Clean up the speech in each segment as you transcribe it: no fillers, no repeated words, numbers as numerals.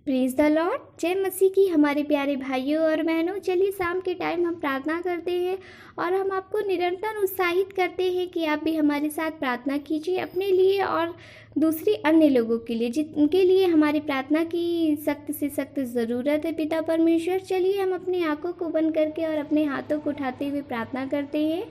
Praise the Lord. जय मसीह की हमारे प्यारे भाइयों और बहनों। चलिए शाम के टाइम हम प्रार्थना करते हैं और हम आपको निरंतर उत्साहित करते हैं कि आप भी हमारे साथ प्रार्थना कीजिए अपने लिए और दूसरी अन्य लोगों के लिए जिनके लिए हमारी प्रार्थना की सख्त से सख्त ज़रूरत है। पिता परमेश्वर, चलिए हम अपनी आंखों को बंद करके और अपने हाथों को उठाते हुए प्रार्थना करते हैं।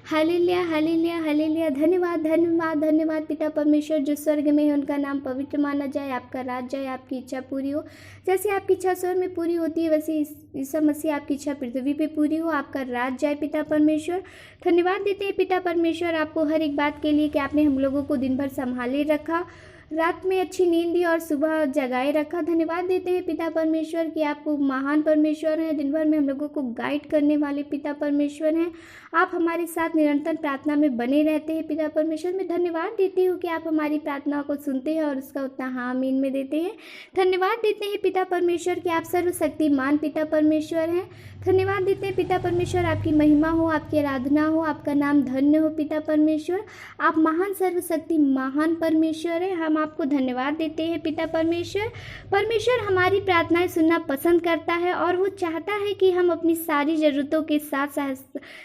Hallelujah hallelujah hallelujah. धन्यवाद धन्यवाद धन्यवाद पिता परमेश्वर, जो स्वर्ग में है उनका नाम पवित्र माना जाए, आपका राज जाए, आपकी इच्छा पूरी हो। जैसे आपकी इच्छा स्वर्ग में पूरी होती है वैसे ईसा मसीह आपकी इच्छा पृथ्वी पे पूरी हो, आपका राज जाए पिता परमेश्वर। धन्यवाद देते हैं पिता परमेश्वर आपको हर एक बात के लिए कि आपने हम लोगों को दिन भर संभाले रखा, रात में अच्छी नींद दी और सुबह जगाए रखा। धन्यवाद देते हैं पिता परमेश्वर कि आप महान परमेश्वर हैं, दिन भर में हम लोगों को गाइड करने वाले पिता परमेश्वर हैं। आप हमारे साथ निरंतर प्रार्थना में बने रहते हैं पिता परमेश्वर। मैं धन्यवाद देती हूँ कि आप हमारी प्रार्थना को सुनते हैं और उसका उतना हाँ आमीन में देते हैं। धन्यवाद देते हैं पिता परमेश्वर कि आप सर्वशक्तिमान पिता परमेश्वर हैं। धन्यवाद देते हैं पिता परमेश्वर, आपकी महिमा हो, आपकी आराधना हो, आपका नाम धन्य हो पिता परमेश्वर। आप महान सर्वशक्ति महान परमेश्वर हैं। हम आपको धन्यवाद देते हैं पिता परमेश्वर। परमेश्वर हमारी प्रार्थनाएं सुनना पसंद करता है और वो चाहता है कि हम अपनी सारी ज़रूरतों के साथ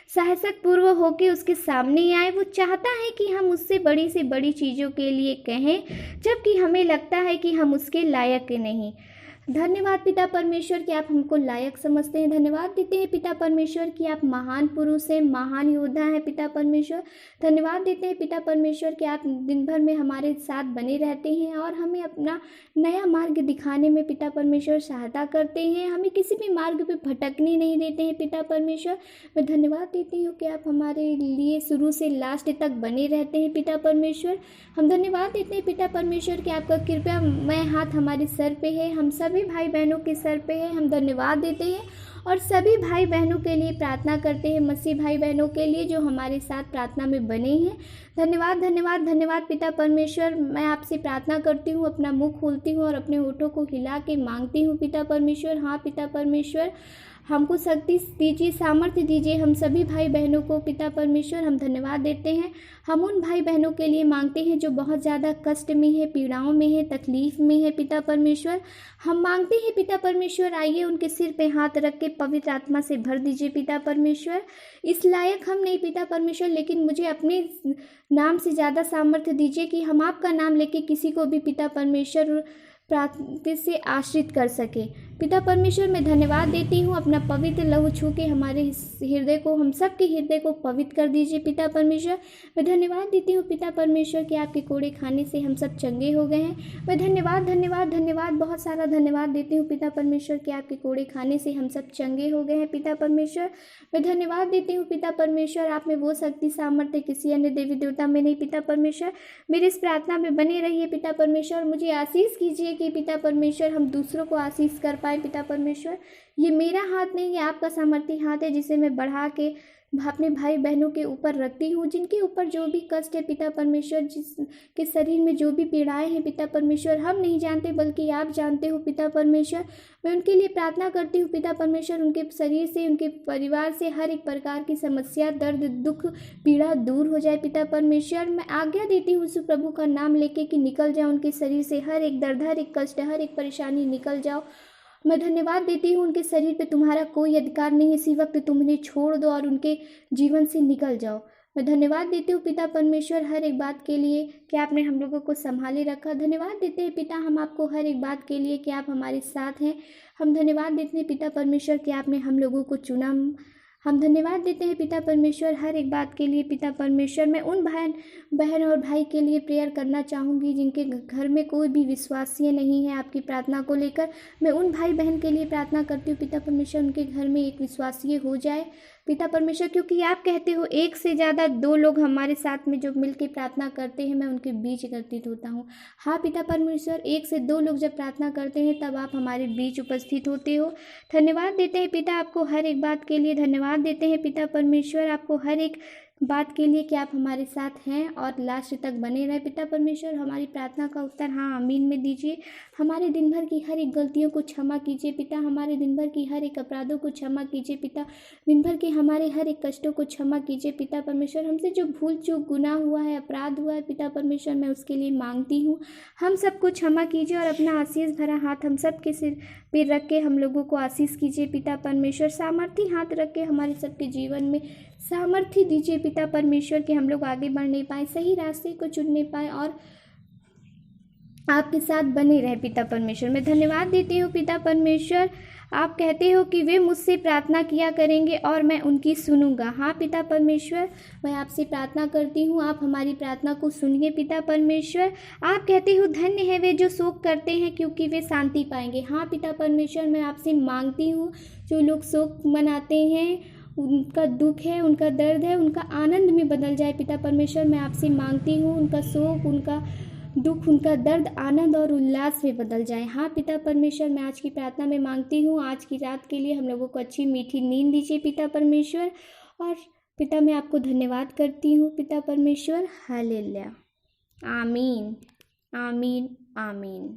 साहसक पूर्व होकर उसके सामने आए। वो चाहता है कि हम उससे बड़ी से बड़ी चीज़ों के लिए कहें जबकि हमें लगता है कि हम उसके लायक नहीं। धन्यवाद पिता परमेश्वर कि आप हमको लायक समझते हैं। धन्यवाद देते हैं पिता परमेश्वर कि आप महान पुरुष हैं, महान योद्धा हैं पिता परमेश्वर। धन्यवाद देते हैं पिता परमेश्वर कि आप दिन भर में हमारे साथ बने रहते हैं और हमें अपना नया मार्ग दिखाने में पिता परमेश्वर सहायता करते हैं, हमें किसी भी मार्ग पे भटकने नहीं देते हैं पिता परमेश्वर। मैं धन्यवाद देती हूँ कि आप हमारे लिए शुरू से लास्ट तक बने रहते हैं पिता परमेश्वर। हम धन्यवाद देते हैं पिता परमेश्वर कि आपका कृपामय हाथ हमारे सर पे है, हम सभी भाई बहनों के सर पे है। हम धन्यवाद देते हैं और सभी भाई बहनों के लिए प्रार्थना करते हैं, मसीह भाई बहनों के लिए जो हमारे साथ प्रार्थना में बने हैं। धन्यवाद धन्यवाद धन्यवाद पिता परमेश्वर। मैं आपसे प्रार्थना करती हूँ, अपना मुंह खोलती हूँ और अपने होठों को हिला के मांगती हूँ पिता परमेश्वर। हाँ पिता परमेश्वर, हमको शक्ति दीजिए, सामर्थ्य दीजिए हम सभी भाई बहनों को पिता परमेश्वर। हम धन्यवाद देते हैं। हम उन भाई बहनों के लिए मांगते हैं जो बहुत ज़्यादा कष्ट में है, पीड़ाओं में है, तकलीफ में है पिता परमेश्वर। हम मांगते हैं पिता परमेश्वर, आइए उनके सिर पे हाथ रख के पवित्र आत्मा से भर दीजिए पिता परमेश्वर। इस लायक हम नहीं पिता परमेश्वर, लेकिन मुझे अपने नाम से ज़्यादा सामर्थ्य दीजिए कि हम आपका नाम लेके किसी को भी पिता परमेश्वर प्रार्थना से आश्रित कर सके पिता परमेश्वर। मैं धन्यवाद देती हूँ, अपना पवित्र लहू छू के हमारे हृदय को, हम सब के हृदय को पवित्र कर दीजिए पिता परमेश्वर। मैं धन्यवाद देती हूँ पिता परमेश्वर कि आपके कोड़े खाने से हम सब चंगे हो गए हैं। मैं धन्यवाद धन्यवाद धन्यवाद बहुत सारा धन्यवाद देती हूँ पिता परमेश्वर कि आपके कोड़े खाने से हम सब चंगे हो गए हैं पिता परमेश्वर। मैं धन्यवाद देती हूँ पिता परमेश्वर, आप में वो शक्ति सामर्थ्य किसी अन्य देवी देवता में नहीं पिता परमेश्वर। मेरी इस प्रार्थना में बने रहिए पिता परमेश्वर। मुझे आशीष कीजिए कि पिता परमेश्वर हम दूसरों को आशीष कर पाए पिता परमेश्वर। ये मेरा हाथ नहीं, ये आपका सामर्थ्य हाथ है जिसे मैं बढ़ा के अपने भाई बहनों के ऊपर रखती हूँ, जिनके ऊपर जो भी कष्ट है पिता परमेश्वर, जिसके शरीर में जो भी पीड़ाएं हैं पिता परमेश्वर, हम नहीं जानते बल्कि आप जानते हो पिता परमेश्वर। मैं उनके लिए प्रार्थना करती हूँ पिता परमेश्वर, उनके शरीर से, उनके परिवार से हर एक प्रकार की समस्या, दर्द, दुख, पीड़ा दूर हो जाए पिता परमेश्वर। मैं आज्ञा देती हूँ उस प्रभु का नाम लेके कि निकल जाओ उनके शरीर से हर एक दर्द, हर एक कष्ट, हर एक परेशानी निकल जाओ। मैं धन्यवाद देती हूँ, उनके शरीर पे तुम्हारा कोई अधिकार नहीं है, इसी वक्त तुम उन्हें छोड़ दो और उनके जीवन से निकल जाओ। मैं धन्यवाद देती हूँ पिता परमेश्वर हर एक बात के लिए कि आपने हम लोगों को संभाले रखा। धन्यवाद देते हैं पिता हम आपको हर एक बात के लिए कि आप हमारे साथ हैं। हम धन्यवाद देते हैं पिता परमेश्वर कि आपने हम लोगों को चुना। हम धन्यवाद देते हैं पिता परमेश्वर हर एक बात के लिए पिता परमेश्वर। मैं उन बहन और भाई के लिए प्रेयर करना चाहूँगी जिनके घर में कोई भी विश्वासीय नहीं है आपकी प्रार्थना को लेकर। मैं उन भाई बहन के लिए प्रार्थना करती हूँ पिता परमेश्वर, उनके घर में एक विश्वासीय हो जाए पिता परमेश्वर, क्योंकि आप कहते हो एक से ज़्यादा दो लोग हमारे साथ में जो मिलकर प्रार्थना करते हैं मैं उनके बीच एकत्रित होता हूँ। हाँ पिता परमेश्वर, एक से दो लोग जब प्रार्थना करते हैं तब आप हमारे बीच उपस्थित होते हो। धन्यवाद देते हैं पिता आपको हर एक बात के लिए। धन्यवाद देते हैं पिता परमेश्वर आपको हर एक बात के लिए कि आप हमारे साथ हैं और लास्ट तक बने रहे। पिता परमेश्वर, हमारी प्रार्थना का उत्तर हाँ आमीन में दीजिए। हमारे दिन भर की हर एक गलतियों को क्षमा कीजिए पिता, हमारे दिन भर की हर एक अपराधों को क्षमा कीजिए पिता, दिन भर के हमारे हर एक कष्टों को क्षमा कीजिए पिता परमेश्वर। हमसे जो भूल चूक गुनाह हुआ है, अपराध हुआ है पिता परमेश्वर, मैं उसके लिए मांगती हूँ, हम सबको क्षमा कीजिए और अपना आशीष भरा हाथ हम सब के सिर पे रख के हम लोगों को आशीष कीजिए पिता परमेश्वर। सामर्थ्य हाथ रख के हमारे सबके जीवन में सामर्थ्य दीजिए पिता परमेश्वर कि हम लोग आगे बढ़ने पाए, सही रास्ते को चुनने पाए और आपके साथ बने रहे पिता परमेश्वर। मैं धन्यवाद देती हूँ पिता परमेश्वर। आप कहते हो कि वे मुझसे प्रार्थना किया करेंगे और मैं उनकी सुनूंगा। हाँ पिता परमेश्वर, मैं आपसे प्रार्थना करती हूँ, आप हमारी प्रार्थना को सुनिए पिता परमेश्वर। आप कहते हो धन्य है वे जो शोक करते हैं क्योंकि वे शांति पाएंगे। हाँ पिता परमेश्वर, मैं आपसे मांगती हूँ, जो लोग शोक मनाते हैं, उनका दुख है, उनका दर्द है, उनका आनंद में बदल जाए पिता परमेश्वर। मैं आपसे मांगती हूँ, उनका शोक, उनका दुख, उनका दर्द आनंद और उल्लास में बदल जाए। हाँ पिता परमेश्वर, मैं आज की प्रार्थना में मांगती हूँ, आज की रात के लिए हम लोगों को अच्छी मीठी नींद दीजिए पिता परमेश्वर। और पिता मैं आपको धन्यवाद करती हूँ पिता परमेश्वर। हालेलुया। आमीन आमीन आमीन।